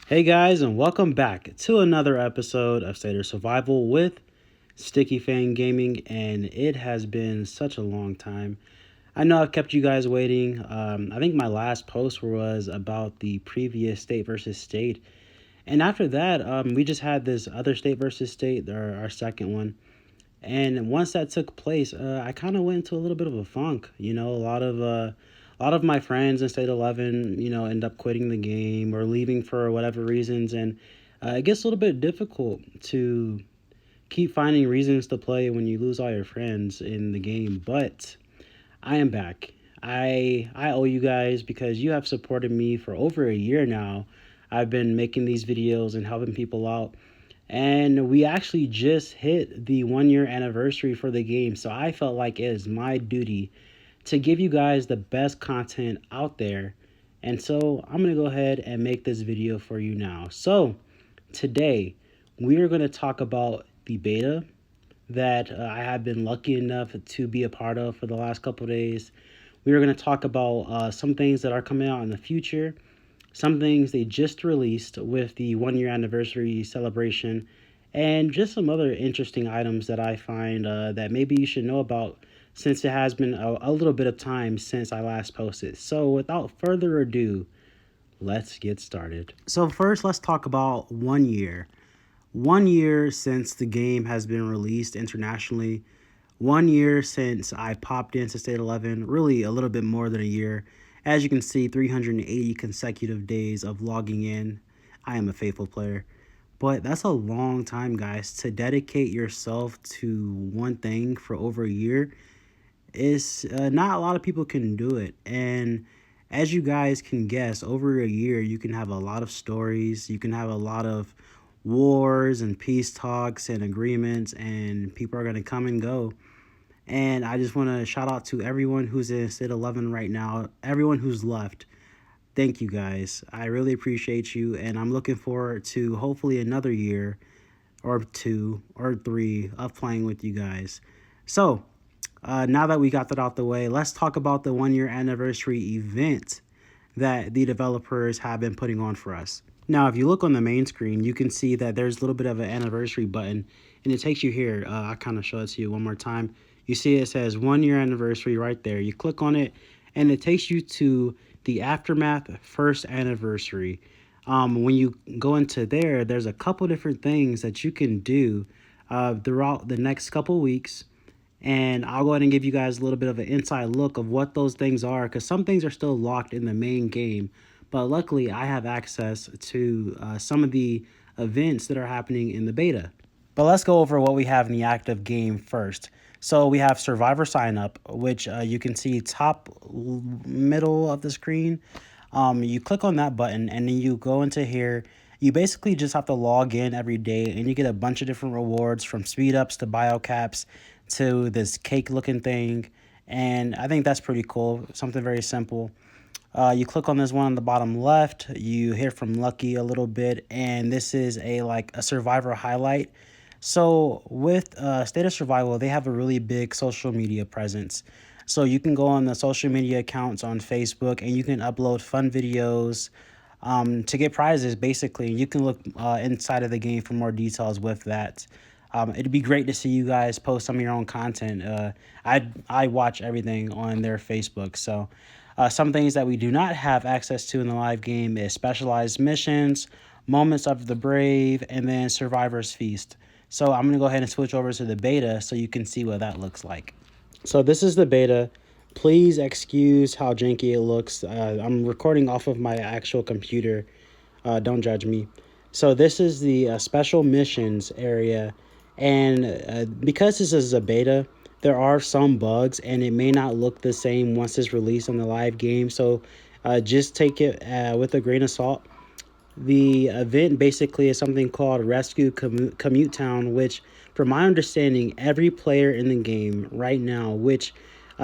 Hey guys, and welcome back to another episode of State of Survival with Sticky Fang Gaming, and it has been such a long time. I know I've kept you guys waiting. I think my last post was about the previous state versus state, and after that, we just had this other state versus state, our second one. And once that took place, I kind of went into a little bit of a funk. A lot of my friends in State 11, end up quitting the game or leaving for whatever reasons, and it gets a little bit difficult to keep finding reasons to play when you lose all your friends in the game. But I am back. I owe you guys because you have supported me for over a year now. I've been making these videos and helping people out. And we actually just hit the 1 year anniversary for the game. So I felt like it is my duty to give you guys the best content out there. And so I'm going to go ahead and make this video for you now. So today we are going to talk about the beta that I have been lucky enough to be a part of for the last couple of days. We are going to talk about some things that are coming out in the future, some things they just released with the 1 year anniversary celebration, and just some other interesting items that I find that maybe you should know about since it has been a little bit of time since I last posted. So without further ado, let's get started. So first, let's talk about 1 year. 1 year since the game has been released internationally. 1 year since I popped into State 11, really a little bit more than a year. As you can see, 380 consecutive days of logging in. I am a faithful player. But that's a long time, guys. To dedicate yourself to one thing for over a year is not a lot of people can do it. And as you guys can guess, over a year, you can have a lot of stories. You can have a lot of wars and peace talks and agreements, and people are going to come and go. And I just want to shout out to everyone who's in State 11 right now, everyone who's left. Thank you guys. I really appreciate you, and I'm looking forward to hopefully another year or two or three of playing with you guys. So, now that we got that out the way, let's talk about the 1 year anniversary event that the developers have been putting on for us. Now, if you look on the main screen, you can see that there's a little bit of an anniversary button, and it takes you here. I'll kind of show it to you one more time. You see it says 1 year anniversary right there. You click on it, and it takes you to the Aftermath first anniversary. When you go into there, there's a couple different things that you can do throughout the next couple weeks. And I'll go ahead and give you guys a little bit of an inside look of what those things are, because some things are still locked in the main game. But luckily, I have access to some of the events that are happening in the beta. But let's go over what we have in the active game first. So we have Survivor Sign Up, which you can see top middle of the screen. You click on that button, and then you go into here. You basically just have to log in every day, and you get a bunch of different rewards, from speed ups to biocaps to this cake looking thing. And I think that's pretty cool. Something very simple. You click on this one on the bottom left. You hear from Lucky a little bit, and this is a survivor highlight. So with State of Survival, they have a really big social media presence. So you can go on the social media accounts on Facebook, and you can upload fun videos to get prizes, basically. You can look inside of the game for more details with that. It'd be great to see you guys post some of your own content. I watch everything on their Facebook. So some things that we do not have access to in the live game is specialized missions, moments of the brave, and then Survivor's Feast. So I'm going to go ahead and switch over to the beta so you can see what that looks like. So this is the beta. Please excuse how janky it looks. I'm recording off of my actual computer. Don't judge me. So this is the special missions area. And because this is a beta, there are some bugs, and it may not look the same once it's released on the live game. So just take it with a grain of salt. The event basically is something called Rescue Commute Town, which, from my understanding, every player in the game right now, which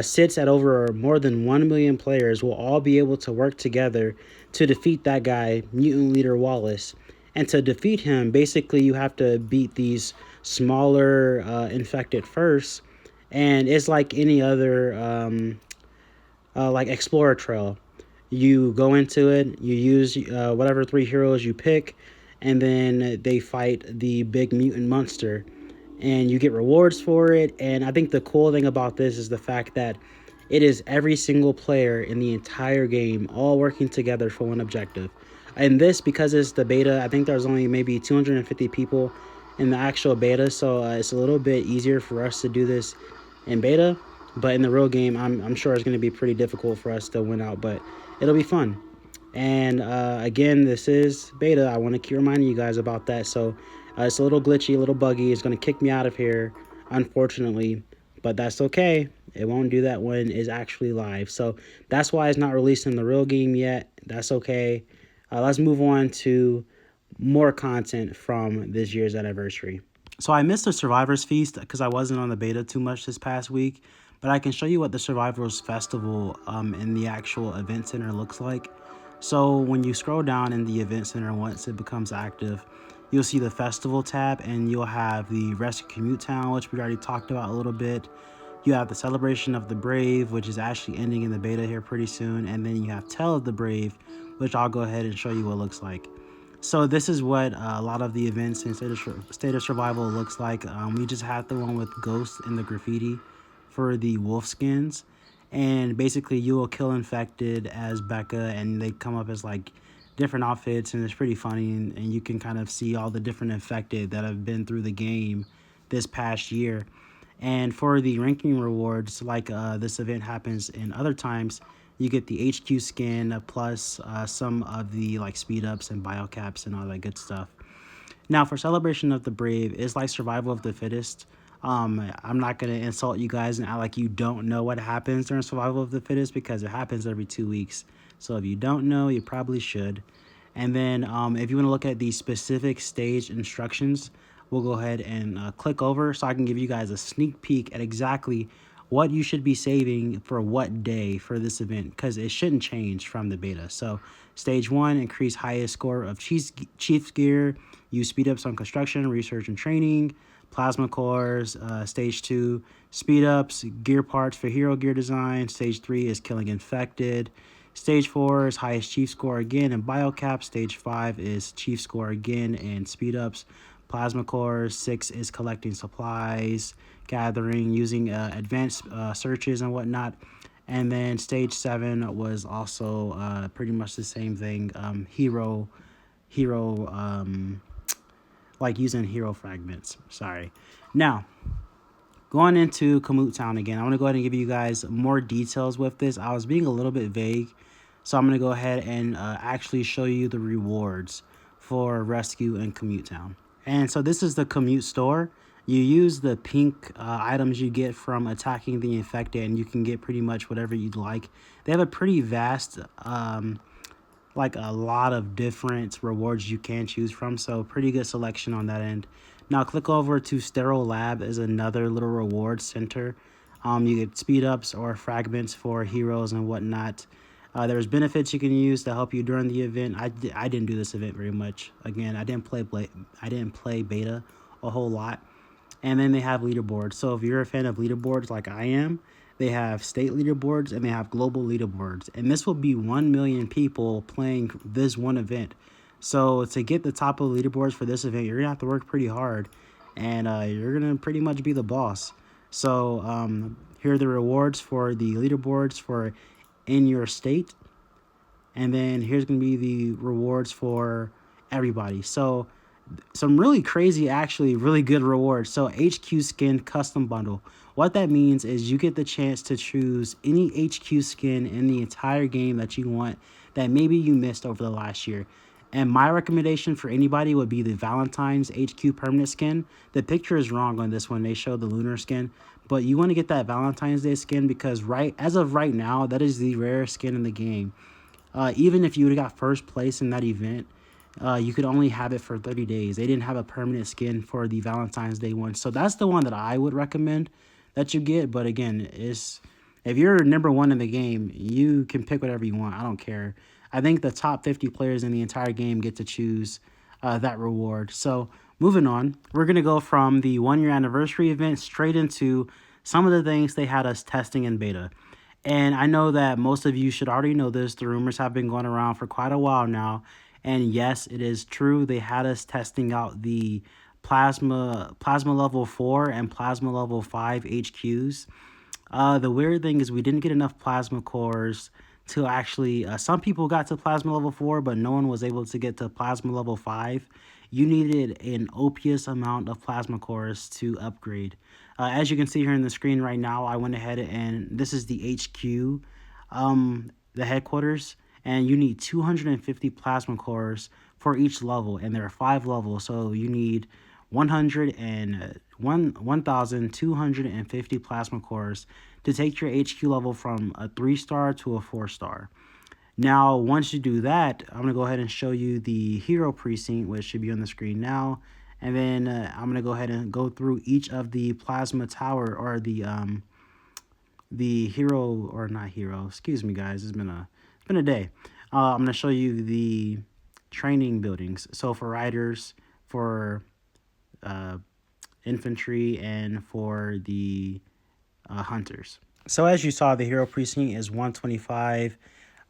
sits at over more than 1 million players, will all be able to work together to defeat that guy, Mutant Leader Wallace. And to defeat him, basically, you have to beat these smaller infected first. And it's like any other like Explorer Trail. You go into it, you use whatever 3 heroes you pick, and then they fight the big mutant monster, and you get rewards for it. And I think the cool thing about this is the fact that it is every single player in the entire game all working together for one objective. And this, because it's the beta, I think there's only maybe 250 people in the actual beta, so it's a little bit easier for us to do this in beta. But in the real game, I'm sure it's going to be pretty difficult for us to win out, but it'll be fun. And again, this is beta. I want to keep reminding you guys about that. So it's a little glitchy, a little buggy. It's going to kick me out of here, unfortunately, but that's okay. It won't do that when it's actually live. So that's why it's not released in the real game yet. That's okay. Let's move on to more content from this year's anniversary. So I missed the Survivors Feast because I wasn't on the beta too much this past week, but I can show you what the Survivors Festival in the actual event center looks like. So when you scroll down in the event center, once it becomes active, you'll see the festival tab, and you'll have the Rescue Commute Town, which we already talked about a little bit. You have the Celebration of the Brave, which is actually ending in the beta here pretty soon, and then you have Tell of the Brave, which I'll go ahead and show you what it looks like. So this is what a lot of the events in State of Survival looks like. We just had the one with Ghost and the graffiti for the wolf skins. And basically you will kill infected as Becca, and they come up as like different outfits, and it's pretty funny. And you can kind of see all the different infected that have been through the game this past year. And for the ranking rewards, like this event happens in other times, you get the HQ skin plus some of the like speed ups and biocaps and all that good stuff. Now for Celebration of the Brave, it's like Survival of the Fittest. I'm not going to insult you guys and act like you don't know what happens during Survival of the Fittest, because it happens every 2 weeks. So if you don't know, you probably should. And then if you want to look at the specific stage instructions, we'll go ahead and click over so I can give you guys a sneak peek at exactly what you should be saving for what day for this event, because it shouldn't change from the beta. So stage 1, increase highest score of Chief's gear, use speed ups on construction, research and training, plasma cores. Stage 2, speed ups, gear parts for hero gear design. Stage 3 is killing infected. Stage 4 is highest chief score again and biocap. Stage 5 is chief score again and speed ups, plasma cores. 6 is collecting supplies, gathering, using advanced searches and whatnot. And then stage 7 was also pretty much the same thing. Hero, like using hero fragments. Sorry. Now, going into Kamut Town again, I want to go ahead and give you guys more details with this. I was being a little bit vague, so I'm going to go ahead and actually show you the rewards for Rescue and Commute Town. And so this is the Commute store. You use the pink items you get from attacking the infected, and you can get pretty much whatever you'd like. They have a pretty vast, like a lot of different rewards you can choose from, so pretty good selection on that end. Now click over to Sterile Lab is another little reward center. You get speed ups or fragments for heroes and whatnot. There's benefits you can use to help you during the event. I didn't do this event very much. Again, I didn't play beta a whole lot. And then they have leaderboards. So if you're a fan of leaderboards like I am, they have state leaderboards and they have global leaderboards. And this will be 1 million people playing this one event. So to get the top of the leaderboards for this event, you're going to have to work pretty hard. And you're going to pretty much be the boss. So here are the rewards for the leaderboards for in your state. And then here's going to be the rewards for everybody. So some really crazy, actually really good rewards. So HQ skin custom bundle. What that means is you get the chance to choose any HQ skin in the entire game that you want that maybe you missed over the last year. And my recommendation for anybody would be the Valentine's HQ permanent skin. The picture is wrong on this one. They show the lunar skin, but you want to get that Valentine's Day skin because as of right now, that is the rarest skin in the game. Even if you would have got first place in that event, you could only have it for 30 days. They didn't have a permanent skin for the Valentine's Day one. So that's the one that I would recommend that you get. But again, if you're number 1 in the game, you can pick whatever you want. I don't care. I think the top 50 players in the entire game get to choose that reward. So moving on, we're going to go from the 1-year anniversary event straight into some of the things they had us testing in beta. And I know that most of you should already know this. The rumors have been going around for quite a while now. And yes, it is true. They had us testing out the plasma level 4 and plasma level 5 HQs. The weird thing is we didn't get enough plasma cores to actually. Some people got to plasma level 4, but no one was able to get to plasma level 5. You needed an opious amount of plasma cores to upgrade. As you can see here in the screen right now, I went ahead and this is the HQ, the headquarters, and you need 250 plasma cores for each level, and there are 5 levels, so you need 1,250 plasma cores to take your HQ level from a 3-star to a 4-star. Now, once you do that, I'm going to go ahead and show you the hero precinct, which should be on the screen now. And then I'm going to go ahead and go through each of the plasma tower or the hero or not hero. Excuse me, guys. It's been a day. I'm going to show you the training buildings. So for riders, for infantry, and for the hunters. So as you saw, the hero precinct is 125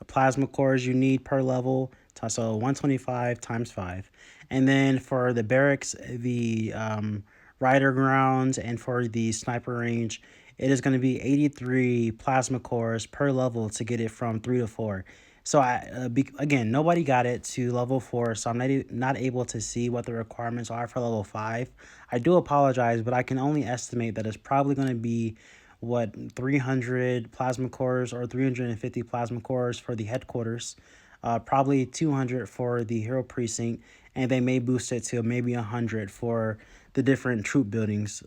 plasma cores you need per level. So 125 times 5. And then for the barracks, the rider grounds, and for the sniper range, it is going to be 83 plasma cores per level to get it from 3 to 4. So again, nobody got it to level 4, so I'm not able to see what the requirements are for level 5. I do apologize, but I can only estimate that it's probably going to be 300 plasma cores or 350 plasma cores for the headquarters, probably 200 for the hero precinct, and they may boost it to maybe 100 for the different troop buildings.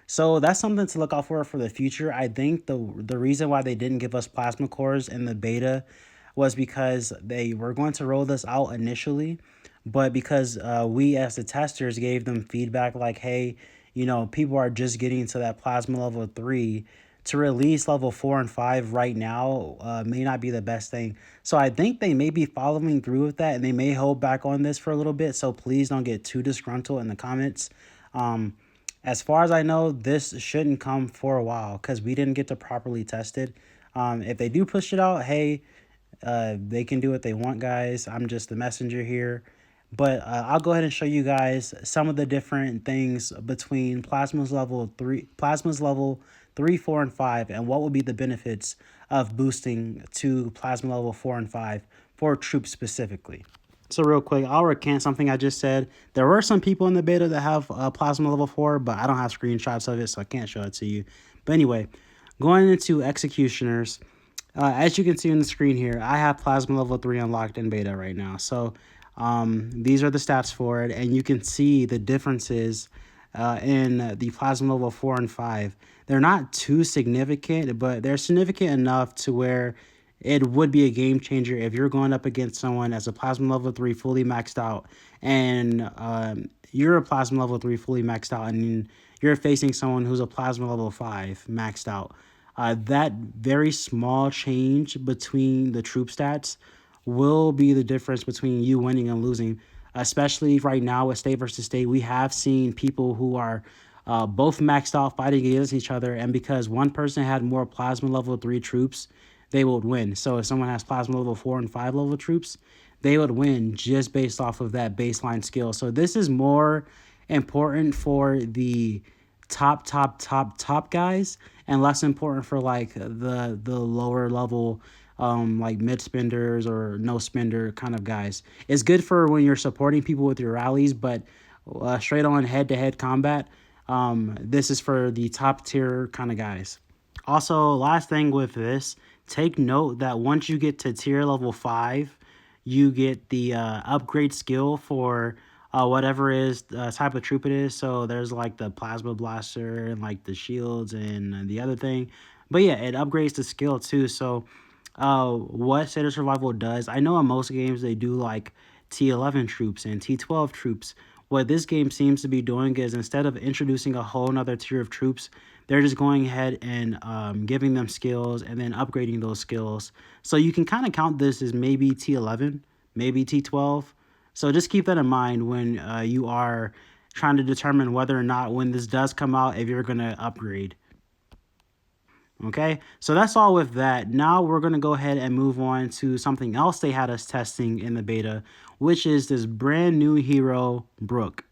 So that's something to look out for the future. I think the reason why they didn't give us plasma cores in the beta was because they were going to roll this out initially, but because we as the testers gave them feedback like, hey, people are just getting to that plasma level 3, to release level 4 and 5 right now may not be the best thing. So I think they may be following through with that, and they may hold back on this for a little bit. So please don't get too disgruntled in the comments. As far as I know, this shouldn't come for a while because we didn't get to properly test it. If they do push it out, hey, they can do what they want, guys. I'm just the messenger here. But I'll go ahead and show you guys some of the different things between plasmas level 3, 4, and 5, and what would be the benefits of boosting to plasma level 4 and 5 for troops specifically. So real quick, I'll recant something I just said. There were some people in the beta that have plasma level 4, but I don't have screenshots of it, so I can't show it to you. But anyway, going into executioners, as you can see on the screen here, I have plasma level 3 unlocked in beta right now. So these are the stats for it, and you can see the differences in the plasma level 4 and 5. They're not too significant, but they're significant enough to where it would be a game changer if you're going up against someone as a plasma level 3 fully maxed out, and you're a plasma level 3 fully maxed out, and you're facing someone who's a plasma level 5 maxed out. That very small change between the troop stats will be the difference between you winning and losing. Especially right now with state versus state, we have seen people who are both maxed out fighting against each other, and because one person had more plasma level 3 troops, they would win. So if someone has plasma level 4 and 5 level troops, they would win just based off of that baseline skill. So this is more important for the top guys, and less important for like the lower level like mid spenders or no spender kind of guys. It's good for when you're supporting people with your rallies, but straight on head-to-head combat, this is for the top tier kind of guys. Also, last thing with this, take note that once you get to tier level 5, you get the upgrade skill for whatever is type of troop it is. So there's like the plasma blaster and like the shields and the other thing. But yeah, it upgrades the skill too. So what State of Survival does, I know in most games they do like T11 troops and T12 troops. What this game seems to be doing is instead of introducing a whole nother tier of troops, they're just going ahead and giving them skills and then upgrading those skills. So you can kind of count this as maybe T11, maybe T12. So just keep that in mind when you are trying to determine whether or not when this does come out, if you're going to upgrade. Okay, so that's all with that. Now we're going to go ahead and move on to something else they had us testing in the beta, which is this brand new hero, Brook.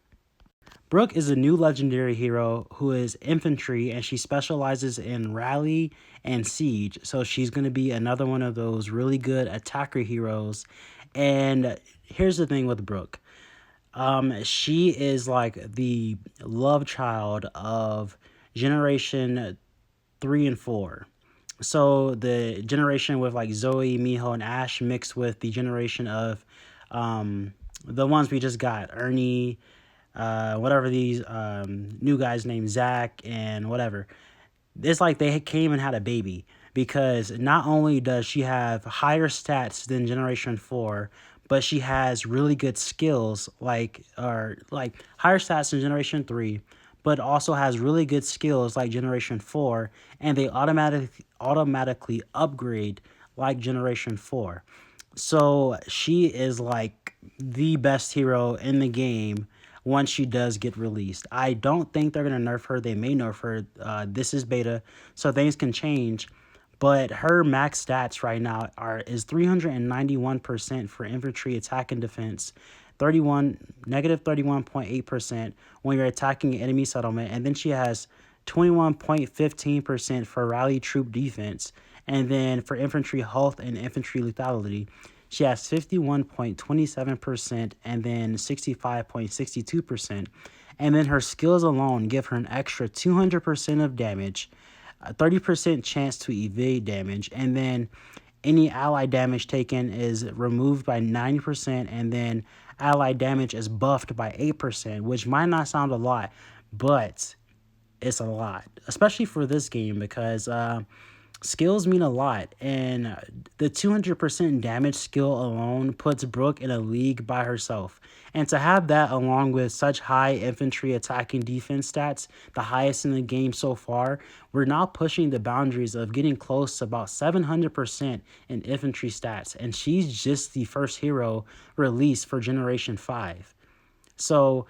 Brook is a new legendary hero who is infantry and she specializes in rally and siege. So she's going to be another one of those really good attacker heroes. And here's the thing with Brook. She is like the love child of generation 3 and 4. So the generation with like Zoe, Miho, and Ash mixed with the generation of the ones we just got, Ernie, whatever these new guys named Zach and whatever. It's like they came and had a baby because not only does she have higher stats than Generation 4, but she has really good skills like higher stats than Generation 3, but also has really good skills like Generation 4, and they automatically upgrade like Generation 4. So she is like the best hero in the game once she does get released. I don't think they're gonna nerf her. They may nerf her. This is beta, so things can change. But her max stats right now is 391% for infantry attack and defense, 31% when you're attacking an enemy settlement, and then she has 21.15% for rally troop defense, and then for infantry health and infantry lethality, she has 51.27% and then 65.62%. And then her skills alone give her an extra 200% of damage, a 30% chance to evade damage, and then any ally damage taken is removed by 90%, and then ally damage is buffed by 8%, which might not sound a lot, but it's a lot, especially for this game because skills mean a lot, and the 200% damage skill alone puts Brook in a league by herself. And to have that along with such high infantry attacking defense stats, the highest in the game so far, we're now pushing the boundaries of getting close to about 700% in infantry stats. And she's just the first hero released for Generation 5. So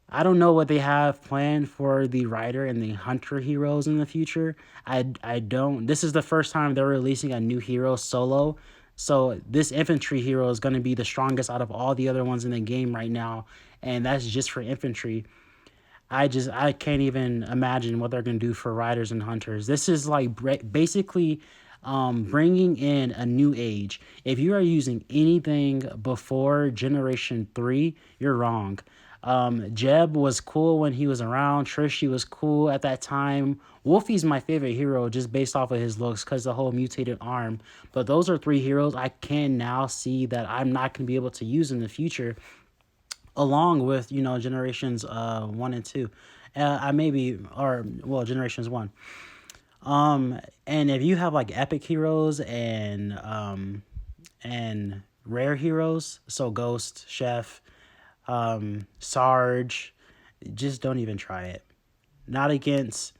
I don't know what they have planned for the Rider and the Hunter heroes in the future. I don't. This is the first time they're releasing a new hero solo. So this infantry hero is going to be the strongest out of all the other ones in the game right now, and that's just for infantry. I can't even imagine what they're going to do for riders and hunters. This is like basically bringing in a new age. If you are using anything before Generation 3, you're wrong. Jeb was cool when he was around. Trishy was cool at that time. Wolfie's my favorite hero just based off of his looks because the whole mutated arm. But those are three heroes I can now see that I'm not going to be able to use in the future, along with generations 1 and 2. I maybe or well generations 1. And if you have like epic heroes and rare heroes, so Ghost, Chef, Sarge, just don't even try it. Not against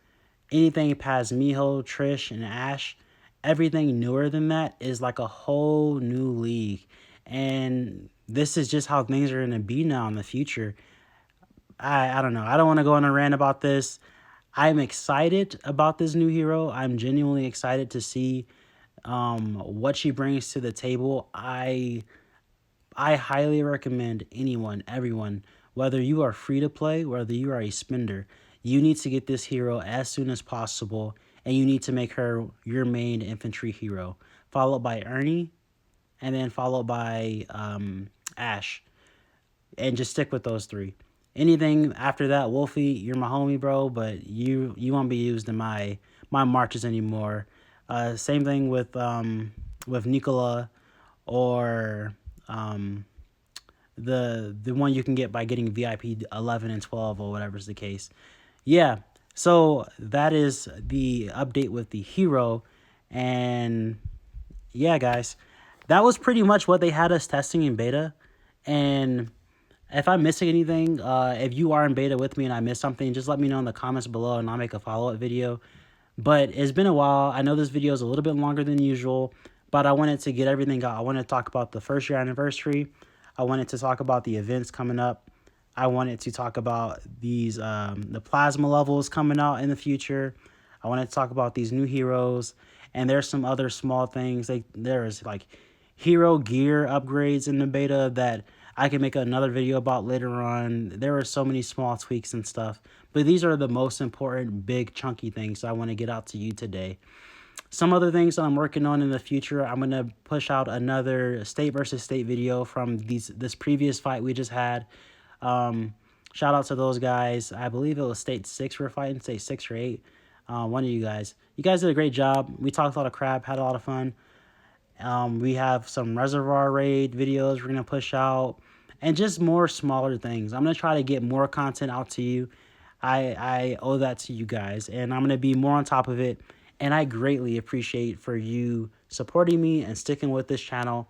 anything past Miho, Trish, and Ash. Everything newer than that is like a whole new league. And this is just how things are going to be now in the future. I don't know. I don't want to go on a rant about this. I'm excited about this new hero. I'm genuinely excited to see what she brings to the table. I highly recommend everyone, whether you are free to play, whether you are a spender, you need to get this hero as soon as possible, and you need to make her your main infantry hero, followed by Ernie, and then followed by Ash, and just stick with those three. Anything after that, Wolfie, you're my homie, bro, but you won't be used in my marches anymore. Same thing with Nicola or the one you can get by getting VIP 11 and 12 or whatever's the case. Yeah, so that is the update with the hero, and yeah, guys, that was pretty much what they had us testing in beta. And if I'm missing anything, if you are in beta with me and I missed something, just let me know in the comments below and I'll make a follow-up video. But it's been a while. I know this video is a little bit longer than usual, but I wanted to get everything out. I wanted to talk about the first year anniversary. I wanted to talk about the events coming up. I wanted to talk about these the plasma levels coming out in the future. I wanted to talk about these new heroes, and there's some other small things. There's like hero gear upgrades in the beta that I can make another video about later on. There are so many small tweaks and stuff, but these are the most important, big, chunky things I want to get out to you today. Some other things that I'm working on in the future, I'm going to push out another state versus state video from this previous fight we just had. Shout out to those guys. I believe it was state 6 we're fighting, state 6 or 8. One of you guys. You guys did a great job. We talked a lot of crap, had a lot of fun. We have some reservoir raid videos we're going to push out, and just more smaller things. I'm going to try to get more content out to you. I owe that to you guys, and I'm going to be more on top of it. And I greatly appreciate for you supporting me and sticking with this channel.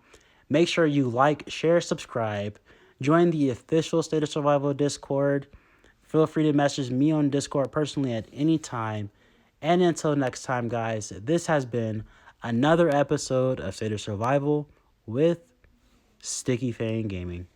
Make sure you like, share, subscribe. Join the official State of Survival Discord. Feel free to message me on Discord personally at any time. And until next time, guys, this has been another episode of State of Survival with Sticky Fang Gaming.